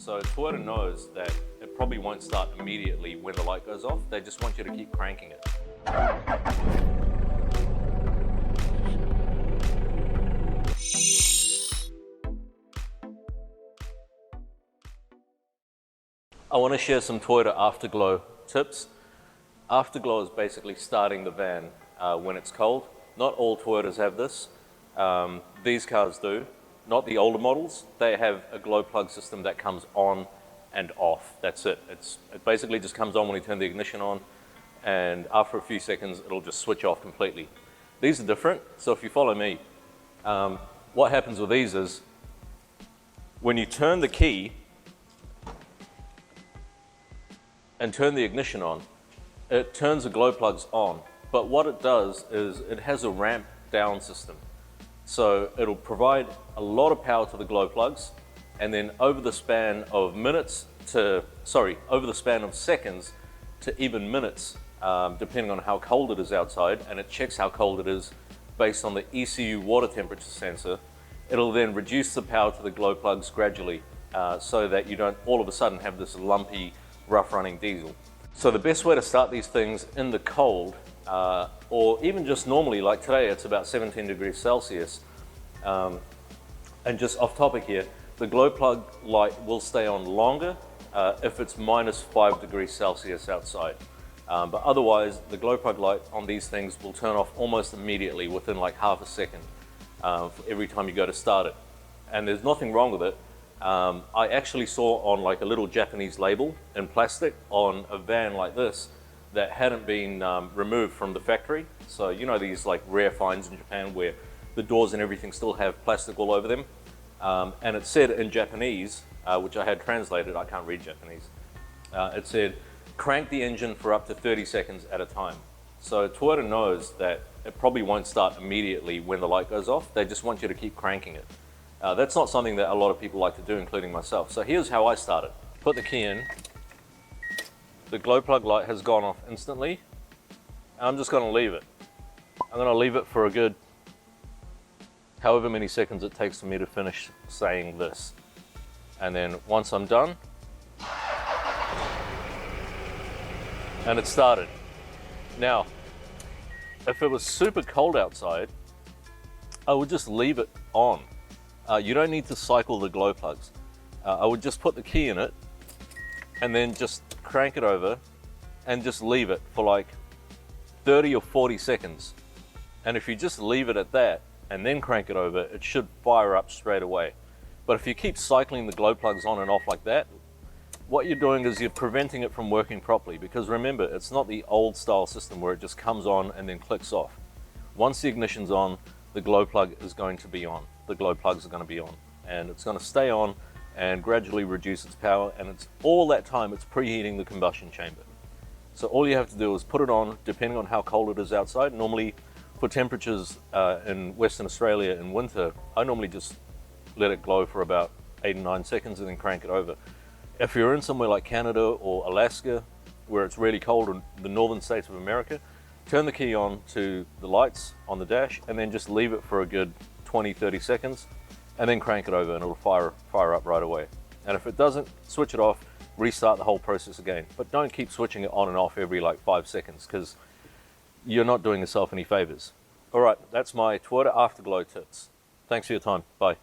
So Toyota knows that it probably won't start immediately when the light goes off. They just want you to keep cranking it. I want to share some Toyota Afterglow tips. Afterglow is basically starting the van when it's cold. Not all Toyotas have this. These cars do. Not the older models. They have a glow plug system that comes on and off. That's it. It basically just comes on when you turn the ignition on, and after a few seconds it'll just switch off completely. These are different, so if you follow me, what happens with these is when you turn the key and turn the ignition on, it turns the glow plugs on. But what it does is it has a ramp down system. So it'll provide a lot of power to the glow plugs, and then over the span of seconds to even minutes, depending on how cold it is outside, and it checks how cold it is based on the ECU water temperature sensor, it'll then reduce the power to the glow plugs gradually, so that you don't all of a sudden have this lumpy, rough running diesel. So the best way to start these things in the cold, or even just normally, like today it's about 17 degrees Celsius, and just off topic here, the glow plug light will stay on longer if it's -5 degrees Celsius outside. But otherwise, the glow plug light on these things will turn off almost immediately within like half a second every time you go to start it. And there's nothing wrong with it. I actually saw on like a little Japanese label in plastic on a van like this that hadn't been removed from the factory. So you know these like rare finds in Japan where the doors and everything still have plastic all over them. And it said in Japanese, which I had translated, I can't read Japanese, it said, crank the engine for up to 30 seconds at a time. So Toyota knows that it probably won't start immediately when the light goes off. They just want you to keep cranking it. That's not something that a lot of people like to do, including myself. So here's how I started. Put the key in. The glow plug light has gone off instantly. I'm just going to leave it. I'm going to leave it for a good however many seconds it takes for me to finish saying this. And then once I'm done, and it started. Now, if it was super cold outside, I would just leave it on. You don't need to cycle the glow plugs. I would just put the key in it and then just crank it over and just leave it for like 30 or 40 seconds. And if you just leave it at that and then crank it over, it should fire up straight away. But if you keep cycling the glow plugs on and off like that, what you're doing is you're preventing it from working properly, because remember, it's not the old style system where it just comes on and then clicks off. Once the ignition's on, the glow plug is going to be on. The glow plugs are going to be on, and it's going to stay on and gradually reduce its power, and it's all that time it's preheating the combustion chamber. So all you have to do is put it on depending on how cold it is outside. Normally for temperatures in Western Australia in winter, I normally just let it glow for about 8 or 9 seconds and then crank it over. If you're in somewhere like Canada or Alaska where it's really cold, in the northern states of America, turn the key on to the lights on the dash and then just leave it for a good 20-30 seconds and then crank it over and it'll fire up right away. And if it doesn't, switch it off, restart the whole process again. But don't keep switching it on and off every like 5 seconds, because you're not doing yourself any favors. All right, that's my Toyota Afterglow tips. Thanks for your time. Bye.